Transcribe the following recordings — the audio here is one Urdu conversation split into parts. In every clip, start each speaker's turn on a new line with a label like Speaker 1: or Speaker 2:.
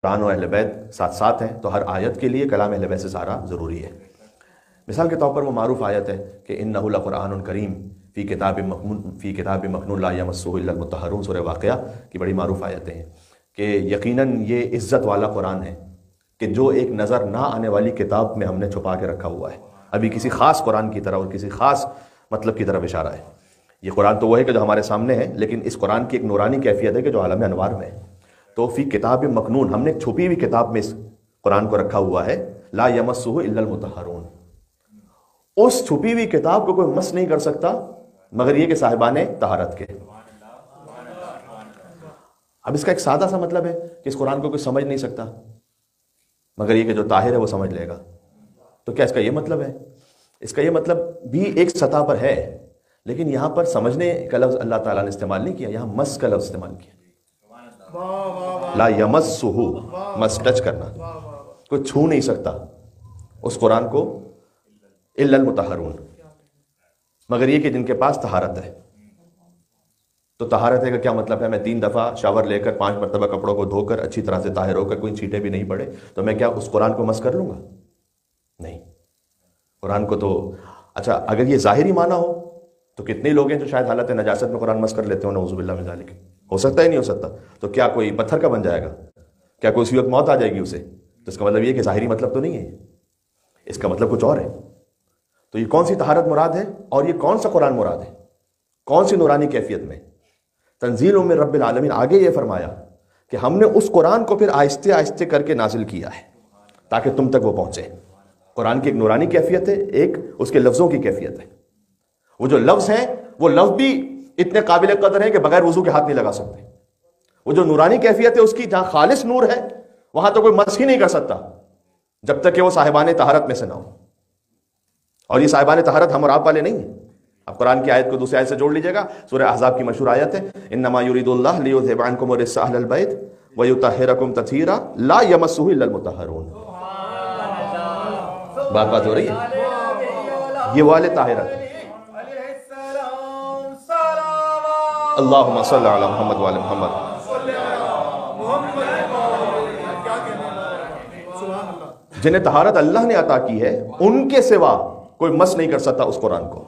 Speaker 1: قرآن و اہل بیت ساتھ ساتھ ہیں تو ہر آیت کے لیے کلام اہل بیت سے سارا ضروری ہے۔ مثال کے طور پر وہ معروف آیت ہے کہ انہ لقرآن کریم فی کتاب مکنون لا یمسہ الا المطہرون، سورہ واقعہ کی بڑی معروف آیتیں ہیں کہ یقیناً یہ عزت والا قرآن ہے کہ جو ایک نظر نہ آنے والی کتاب میں ہم نے چھپا کے رکھا ہوا ہے۔ ابھی کسی خاص قرآن کی طرح اور کسی خاص مطلب کی طرف اشارہ ہے۔ یہ قرآن تو وہ ہے کہ جو ہمارے سامنے ہے، لیکن اس قرآن کی ایک نورانی کیفیت ہے کہ جو عالم انوار میں ہے۔ تو فی کتاب مکنون، ہم نے ایک چھپی ہوئی کتاب میں اس قرآن کو رکھا ہوا ہے، لا یمسہ الا المطہرون۔ اس چھپی ہوئی کتاب کو کوئی مس نہیں کر سکتا مگر یہ کہ صاحبان طہارت کے۔ اب اس کا ایک سادہ سا مطلب ہے کہ اس قرآن کو کوئی سمجھ نہیں سکتا مگر یہ کہ جو طاہر ہے وہ سمجھ لے گا۔ تو کیا اس کا یہ مطلب ہے؟ اس کا یہ مطلب بھی ایک سطح پر ہے، لیکن یہاں پر سمجھنے کا لفظ اللہ تعالیٰ نے استعمال نہیں کیا، یہاں مس کا لفظ استعمال کیا۔ لا یمسہ، مس ٹچ کرنا، کوئی چھو نہیں سکتا اس قرآن کو الا المطہرون، مگر یہ کہ جن کے پاس طہارت ہے۔ تو طہارت ہے کا کیا مطلب ہے؟ میں 3 دفعہ شاور لے کر 5 مرتبہ کپڑوں کو دھو کر اچھی طرح سے طاہر ہو کر کوئی چھینٹے بھی نہیں پڑے تو میں کیا اس قرآن کو مس کر لوں گا؟ نہیں۔ قرآن کو تو اچھا اگر یہ ظاہری معنی ہو تو کتنے لوگ ہیں جو شاید حالت نجاست میں قرآن مس کر لیتے ہو، نعوذ باللہ من ذالک۔ ہو سکتا ہے نہیں ہو سکتا؟ تو کیا کوئی پتھر کا بن جائے گا؟ کیا کوئی اسی وقت موت آ جائے گی اسے؟ تو اس کا مطلب یہ کہ ظاہری مطلب تو نہیں ہے، اس کا مطلب کچھ اور ہے۔ تو یہ کون سی طہارت مراد ہے اور یہ کون سا قرآن مراد ہے؟ کون سی نورانی کیفیت میں؟ تنزیل من رب العالمین۔ آگے یہ فرمایا کہ ہم نے اس قرآن کو پھر آہستہ آہستہ کر کے نازل کیا ہے تاکہ تم تک وہ پہنچے۔ قرآن کی ایک نورانی کیفیت ہے، ایک اس کے لفظوں کی کیفیت ہے۔ وہ جو لفظ ہیں وہ لفظ بھی اتنے قابل قدر ہیں کہ بغیر وضو کے ہاتھ نہیں لگا سکتے۔ وہ جو نورانی کیفیت ہے اس کی جہاں خالص نور ہے وہاں تو کوئی مس ہی نہیں کر سکتا جب تک کہ وہ صاحبان طہارت میں سے نہ ہو۔ اور یہ صاحبان طہارت ہم اور آپ والے نہیں ہیں۔ اب قرآن کی آیت کو دوسری آیت سے جوڑ لیجئے گا، سورہ احزاب کی مشہور آیت ہے انما یرید اللہ لیذھب عنکم الرجس اہل البیت ویطہرکم تطہیرا لا یمسہ الا المطہرون۔ بات ہو رہی ہے، یہ والے طاہرت۔ اللہم صلی علی محمد وعلی محمد۔ جنہیں طہارت اللہ نے عطا کی ہے ان کے سوا کوئی مس نہیں کر سکتا اس قرآن کو۔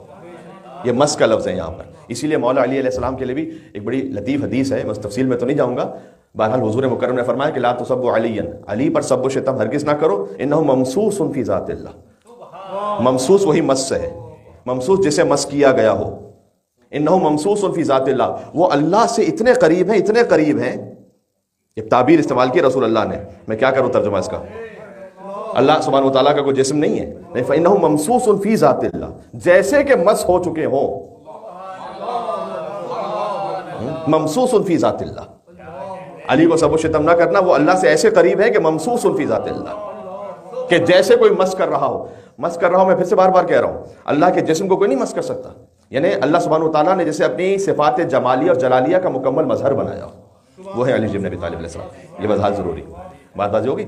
Speaker 1: یہ مس کا لفظ ہے یہاں پر۔ اسی لیے مولا علی علیہ السلام کے لیے بھی ایک بڑی لطیف حدیث ہے، میں تفصیل میں تو نہیں جاؤں گا۔ بہرحال حضور مکرم نے فرمایا کہ لا تسبوا علیٰ، علی پر سب و شتم ہرگز نہ کرو، انہ ممسوس فی ذات اللہ۔ ممسوس وہی مس سے ہے، ممسوس جسے مس کیا گیا ہو۔ انہ ممسوس فی ذات اللہ، وہ اللہ سے اتنے قریب ہیں، اتنے قریب ہیں۔ یہ تعبیر استعمال کی رسول اللہ نے، میں کیا کروں ترجمہ اس کا؟ اللہ سبحانہ وتعالیٰ کا کوئی جسم نہیں ہے، فَإِنَّهُ مَمْسُوسٌ فِي ذَاتِ اللَّهِ، جیسے کہ مس ہو چکے ہوں۔ ممسوس فی ذات اللہ، علی کو سب و شتم نہ کرنا، وہ اللہ سے ایسے قریب ہے کہ ممسوس فی ذات اللہ، کہ جیسے کوئی مس کر رہا ہو۔ مس کر رہا ہوں، میں پھر سے بار بار کہہ رہا ہوں، اللہ کے جسم کو کوئی نہیں مس کر سکتا۔ یعنی اللہ سبحانہ وتعالیٰ نے جسے اپنی صفات جمالیہ اور جلالیہ کا مکمل مظہر بنایا، وہ ہے علی بن ابی طالب علیہ السلام۔ یہ وضاحت ضروری، بات واضح ہوگی۔